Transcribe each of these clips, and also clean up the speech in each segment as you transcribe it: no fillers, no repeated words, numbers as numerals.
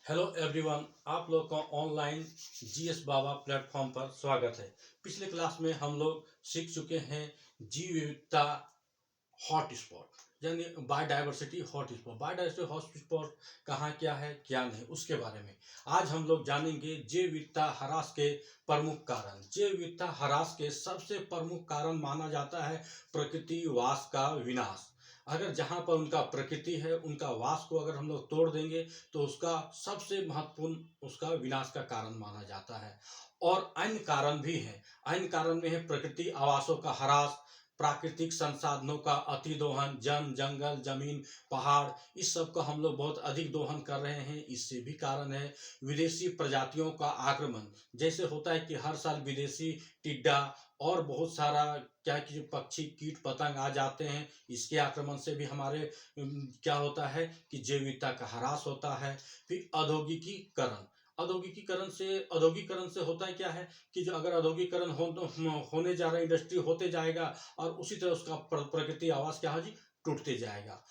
Hello everyone, आप लोग का ऑनलाइन जीएस बाबा प्लेटफॉर्म पर स्वागत है। पिछले क्लास में हम लोग सीख चुके हैं जीव विविधता हॉटस्पॉट यानी बायोडाइवर्सिटी हॉटस्पॉट। बायोडाइवर्सिटी हॉटस्पॉट कहाँ क्या है क्या नहीं उसके बारे में आज हम लोग जानेंगे। जैव विविधता ह्रास के प्रमुख कारण। जैव विविधता ह्रास के सबसे प्रमुख कारण माना जाता है प्रकृति वास का विनाश। अगर जहाँ पर उनका प्रकृति है उनका वास को अगर हम लोग तोड़ देंगे तो उसका सबसे महत्वपूर्ण उसका विनाश का कारण माना जाता है। और अन्य कारण भी हैं। अन्य कारण में है प्रकृति आवासों का ह्रास, प्राकृतिक संसाधनों का अतिदोहन, जंगल जमीन पहाड़ इस सब का हम लोग बहुत अधिक दोहन कर रहे हैं। इससे भी कारण है विदेशी प्रजातियों का आक्रमण। जैसे होता है कि हर साल विदेशी टिड्डा और बहुत सारा क्या कि पक्षी कीट पतंग आ जाते हैं। इसके आक्रमण से भी हमारे क्या होता है कि जैव विविधता का ह्रास होता है। फिर औद्योगिकीकरण से होता है क्या है कि जो अगर औद्योगिकीकरण होने जा रहा है, इंडस्ट्री होते जाएगा और उसी तरह उसका प्रकृति आवास क्या हो जी टूटते जाएगा।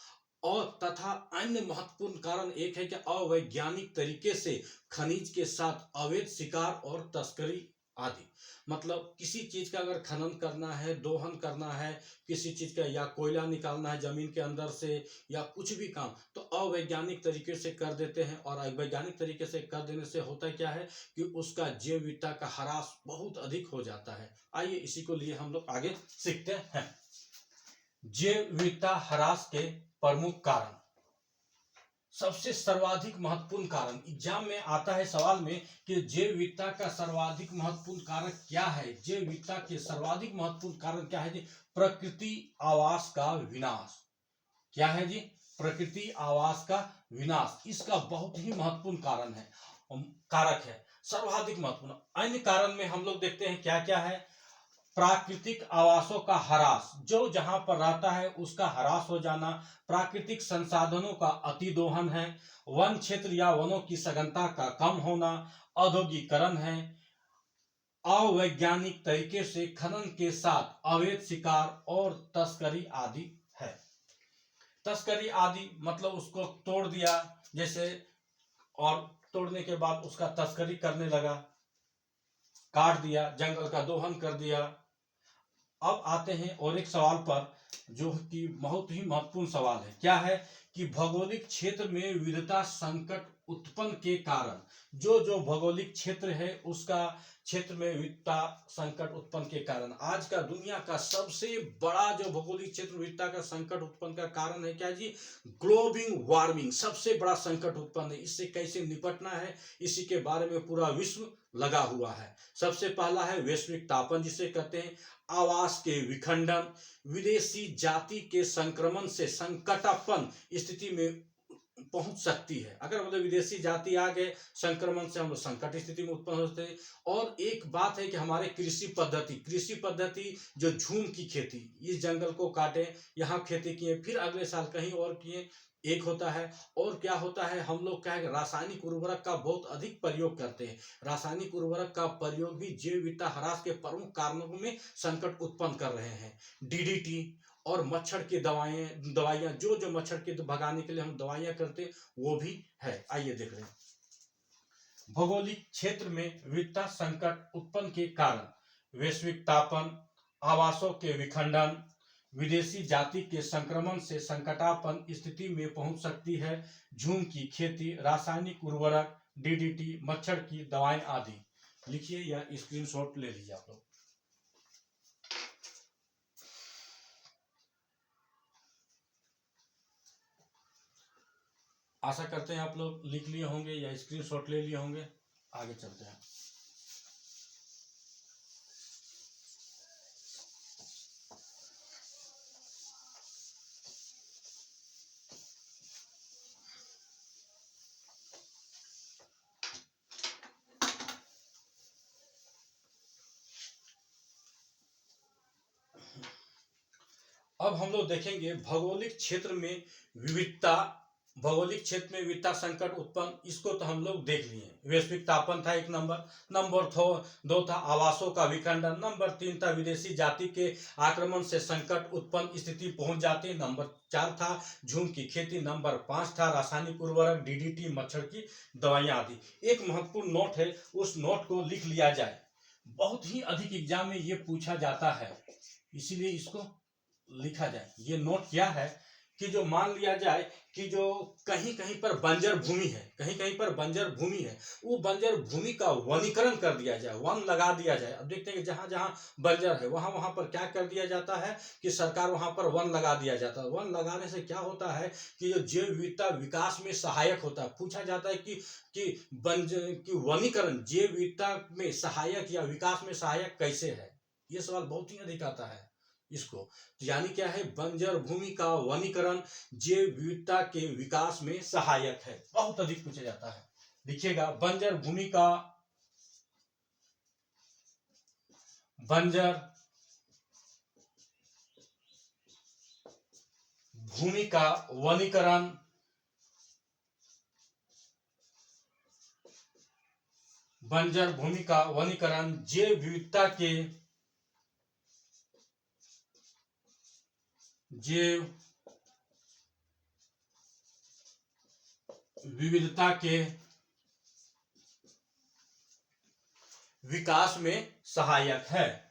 और तथा अन्य महत्वपूर्ण कारण एक है कि अवैज्ञानिक तरीके से खनिज के साथ अवैध शिकार और तस्करी आदि। मतलब किसी चीज का अगर खनन करना है, दोहन करना है, किसी चीज का या कोयला निकालना है जमीन के अंदर से या कुछ भी काम तो अवैज्ञानिक तरीके से कर देते हैं। और अवैज्ञानिक तरीके से कर देने से होता क्या है कि उसका जैव विविधता का ह्रास बहुत अधिक हो जाता है। आइए इसी को लिए हम लोग आगे सीखते हैं। जैव विविधता ह्रास के प्रमुख कारण। सबसे सर्वाधिक महत्वपूर्ण कारण एग्जाम में आता है सवाल में कि जैव विविधता का सर्वाधिक महत्वपूर्ण कारक क्या है। जैव विविधता के सर्वाधिक महत्वपूर्ण कारण क्या है जी? प्रकृति आवास का विनाश। क्या है जी? प्रकृति आवास का विनाश। इसका बहुत ही महत्वपूर्ण कारण है, कारक है, सर्वाधिक महत्वपूर्ण। अन्य कारण में हम लोग देखते हैं क्या क्या है। प्राकृतिक आवासों का ह्रास, जो जहां पर रहता है उसका ह्रास हो जाना। प्राकृतिक संसाधनों का अतिदोहन है। वन क्षेत्र या वनों की सघनता का कम होना। औद्योगिकरण है। अवैज्ञानिक तरीके से खनन के साथ अवैध शिकार और तस्करी आदि है। तस्करी आदि मतलब उसको तोड़ दिया जैसे, और तोड़ने के बाद उसका तस्करी करने लगा, काट दिया, जंगल का दोहन कर दिया। अब आते हैं और एक सवाल पर जो कि बहुत ही महत्वपूर्ण सवाल है। क्या है कि भौगोलिक क्षेत्र में विविधता संकट उत्पन्न के कारण। जो जो भौगोलिक क्षेत्र है उसका क्षेत्र में विविधता संकट उत्पन्न के कारण आज का दुनिया का सबसे बड़ा जो भौगोलिक क्षेत्र विविधता का संकट उत्पन्न का कारण है क्या जी? ग्लोबल वार्मिंग सबसे बड़ा संकट उत्पन्न है। इससे कैसे निपटना है इसी के बारे में पूरा विश्व लगा हुआ है। सबसे पहला है वैश्विक तापन जिसे कहते हैं, आवास के विखंडन, विदेशी जाति के संक्रमण से संकटापन्न स्थिति में पहुंच सकती है। अगर मतलब विदेशी जाति आ गए संक्रमण से हम लोग संकट स्थिति में उत्पन्न होते हैं। और एक बात है कि हमारे कृषि पद्धति जो झूम की खेती, इस जंगल को काटे यहाँ खेती किए फिर अगले साल कहीं और किए, एक होता है। और क्या होता है हम लोग क्या है रासायनिक उर्वरक का बहुत अधिक प्रयोग करते हैं। रासायनिक उर्वरक का प्रयोग भी जैव विविधता ह्रास के प्रमुख कारणों में संकट उत्पन्न कर रहे हैं। डीडीटी और मच्छर की दवाइयां जो जो मच्छर के भगाने के लिए हम दवाइयां करते वो भी है। आइए देख रहे हैं भौगोलिक क्षेत्र में विविधता संकट उत्पन्न के कारण। वैश्विक तापन, आवासों के विखंडन, विदेशी जाति के संक्रमण से संकटापन्न स्थिति में पहुंच सकती है। झूम की खेती, रासायनिक उर्वरक, डीडीटी, मच्छर की दवाएं आदि। लिखिए या स्क्रीनशॉट ले लीजिए आप लोग। आशा करते हैं आप लोग लिख लिए होंगे या स्क्रीनशॉट ले लिए होंगे। आगे चलते हैं। अब हम लोग देखेंगे भौगोलिक क्षेत्र में विविधता भौगोलिक क्षेत्र में विविधता संकट उत्पन्न, इसको तो हम लोग देख लिए। वैश्विक तापन था एक नंबर। नंबर 2 था आवासों का विखंडन। नंबर 3 था विदेशी जाति के आक्रमण से संकट उत्पन्न स्थिति पहुंच जाती। नंबर 4 था झूम की खेती। नंबर 5 था रासायनिक उर्वरक, डीडीटी, मच्छर की दवाइयां आदि। एक महत्वपूर्ण नोट है, उस नोट को लिख लिया जाए। बहुत ही अधिक एग्जाम में ये पूछा जाता है, इसीलिए इसको लिखा जाए। ये नोट क्या है कि जो मान लिया जाए कि जो कहीं कहीं पर बंजर भूमि है, कहीं कहीं पर बंजर भूमि है, वो बंजर भूमि का वनीकरण कर दिया जाए, वन लगा दिया जाए। अब देखते हैं कि जहां जहां बंजर है वहां वहां पर क्या कर दिया जाता है कि सरकार वहां पर वन लगा दिया जाता है। वन लगाने से क्या होता है कि जो जैव विविधता विकास में सहायक होता है। पूछा जाता है कि बंजर की वनीकरण जैव विविधता में सहायक या विकास में सहायक कैसे है, ये सवाल बहुत ही अधिक आता है इसको। तो यानी क्या है, बंजर भूमि का वनीकरण जैव विविधता के विकास में सहायक है, बहुत अधिक पूछा जाता है। लिखिएगा, बंजर भूमि का वनीकरण बंजर भूमि का वनीकरण जैव विविधता के विकास में सहायक है।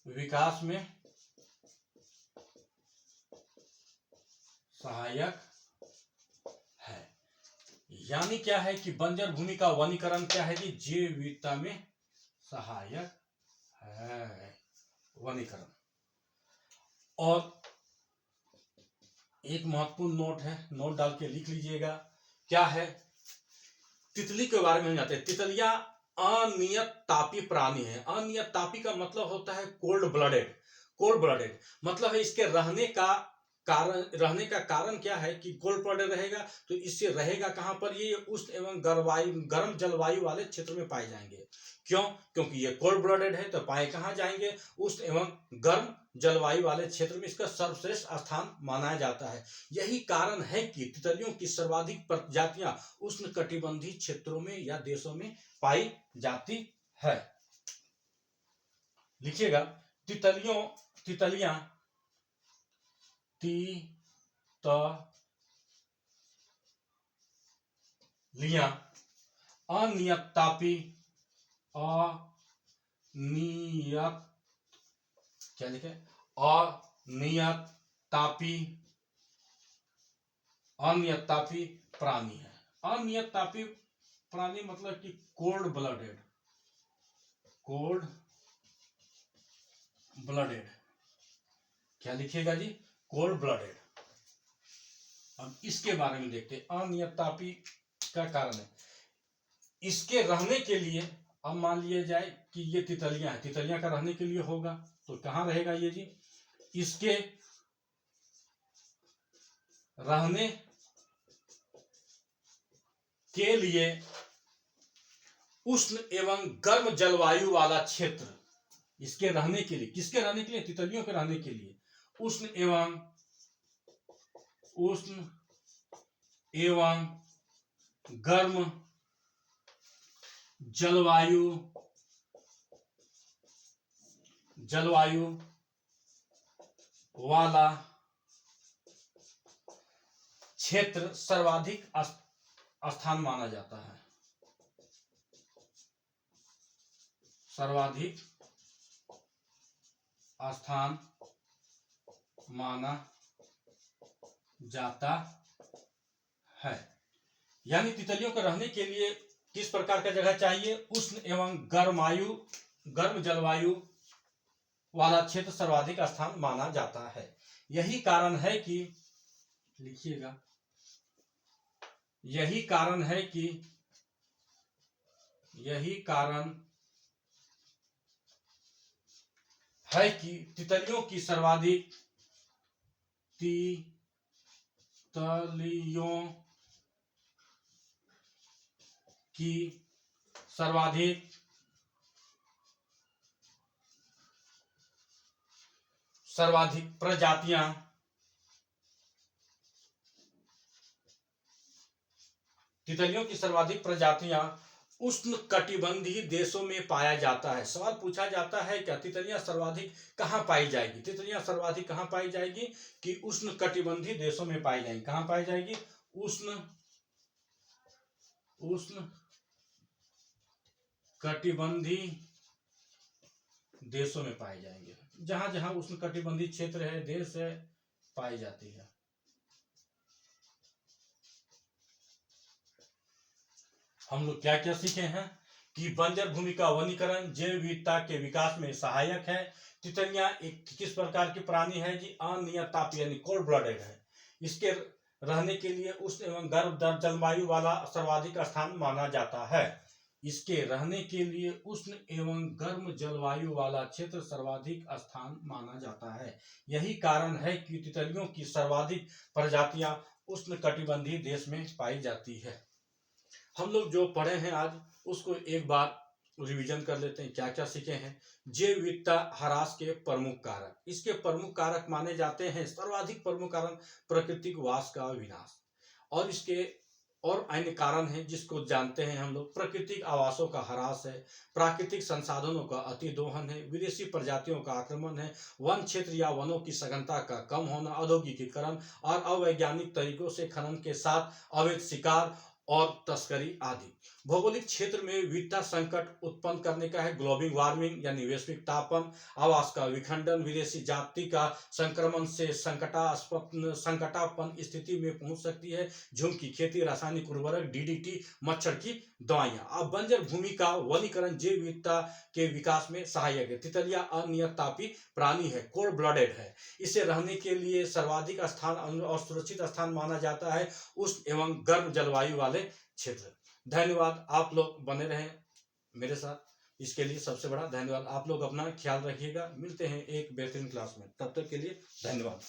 विकास में सहायक है। यानी क्या है कि बंजर भूमि का वनीकरण क्या है कि जैव विविधता में सहायक है, वनीकरण। और एक महत्वपूर्ण नोट है, नोट डाल के लिख लीजिएगा, क्या है, तितली के बारे में हम जानते हैं। तितलियां अनियत तापी प्राणी है। अनियत तापी का मतलब होता है कोल्ड ब्लडेड। कोल्ड ब्लडेड मतलब है इसके रहने का कारण क्या है कि कोल्ड ब्लडेड रहेगा, तो इससे रहेगा कहां पर, ये उष्ण एवं गर्म जलवायु वाले क्षेत्र में पाए जाएंगे। क्यों? क्योंकि ये कोल्ड ब्लडेड है, तो पाए कहां जाएंगे, उष्ण एवं गर्म जलवायु वाले क्षेत्र में इसका सर्वश्रेष्ठ स्थान माना जाता है। यही कारण है कि तितलियों की सर्वाधिक प्रजातियां उष्ण कटिबंधीय क्षेत्रों में या देशों में पाई जाती है। लिखिएगा, तितलियां अनियत तापी क्या लिखे, अनियत तापी प्राणी है। अनियत तापी प्राणी मतलब कि कोल्ड ब्लडेड, क्या लिखिएगा जी, कोल्ड ब्लडेड। अब इसके बारे में देखते हैं, अनियत तापी का कारण है इसके रहने के लिए। अब मान लिया जाए कि ये तितलियां हैं, तितलियां का रहने के लिए होगा, तो कहां रहेगा ये जी, इसके रहने के लिए उष्ण एवं गर्म जलवायु वाला क्षेत्र, इसके रहने के लिए, किसके रहने के लिए, तितलियों के रहने के लिए उष्ण एवं गर्म जलवायु वाला क्षेत्र सर्वाधिक स्थान माना जाता है। सर्वाधिक स्थान माना जाता है। यानी तितलियों को रहने के लिए किस प्रकार का जगह चाहिए, उष्ण एवं गर्म जलवायु वाला क्षेत्र सर्वाधिक स्थान माना जाता है। यही कारण है कि, लिखिएगा, यही कारण है कि तितलियों की सर्वाधिक सर्वाधिक प्रजातियां तितलियों की सर्वाधिक प्रजातियां उष्णकटिबंधीय देशों में पाया जाता है। सवाल पूछा जाता है क्या तितलियां सर्वाधिक कहां पाई जाएगी? तितलियां सर्वाधिक कहां पाई जाएगी? कि उष्णकटिबंधीय देशों में पाई जाएगी। कहां पाई जाएगी? उष्णकटिबंधीय देशों में पाए जाएंगे। जहां जहां उष्णकटिबंधीय क्षेत्र है, देश है, पाई जाती है। हम लोग क्या क्या सीखे हैं कि बंजर भूमि का वनीकरण जैव विविधता के विकास में सहायक है। तितलियां एक किस प्रकार की प्राणी है जी? अनियतापी यानी कोल्ड ब्लडेड है। इसके रहने के लिए उष्ण एवं गर्म जलवायु वाला सर्वाधिक स्थान माना जाता है। इसके रहने के लिए उष्ण एवं गर्म जलवायु वाला क्षेत्र सर्वाधिक स्थान माना जाता है। यही कारण है कि तितलियों की सर्वाधिक प्रजातियां उष्णकटिबंधीय देश में पाई जाती है। हम लोग जो पढ़े हैं आज उसको एक बार रिवीजन कर लेते हैं। क्या क्या सीखे हैं? जैव विविधता ह्रास के प्रमुख कारक। इसके प्रमुख कारक माने जाते हैं, सर्वाधिक प्रमुख कारण प्राकृतिक वास का विनाश, और इसके और अन्य कारण हैं जिसको जानते हैं हम लोग। प्राकृतिक आवासों का ह्रास है, प्राकृतिक संसाधनों का अतिदोहन है, विदेशी प्रजातियों का आक्रमण है, वन क्षेत्र या वनों की सघनता का कम होना, औद्योगिकीकरण और अवैज्ञानिक तरीकों से खनन के साथ अवैध शिकार और तस्करी आदि। भौगोलिक क्षेत्र में विविधता संकट उत्पन्न करने का है ग्लोबल वार्मिंग यानी वैश्विक तापन, आवास का विखंडन, विदेशी जाति का संक्रमण से संकटापन्न स्थिति में पहुंच सकती है, झुम की खेती, रासायनिक उर्वरक, डीडीटी, मच्छर की दवाइयां। अब बंजर भूमि का वनीकरण जैव विविधता के विकास में सहायक है। तितलियां अनियतापी प्राणी है, कोल्ड ब्लडेड है। इसे रहने के लिए सर्वाधिक स्थान और सुरक्षित स्थान माना जाता है उष्ण एवं गर्म जलवायु वाले क्षेत्र। धन्यवाद। आप लोग बने रहें मेरे साथ। इसके लिए सबसे बड़ा धन्यवाद। आप लोग अपना ख्याल रखिएगा। मिलते हैं एक बेहतरीन क्लास में, तब तक के लिए धन्यवाद।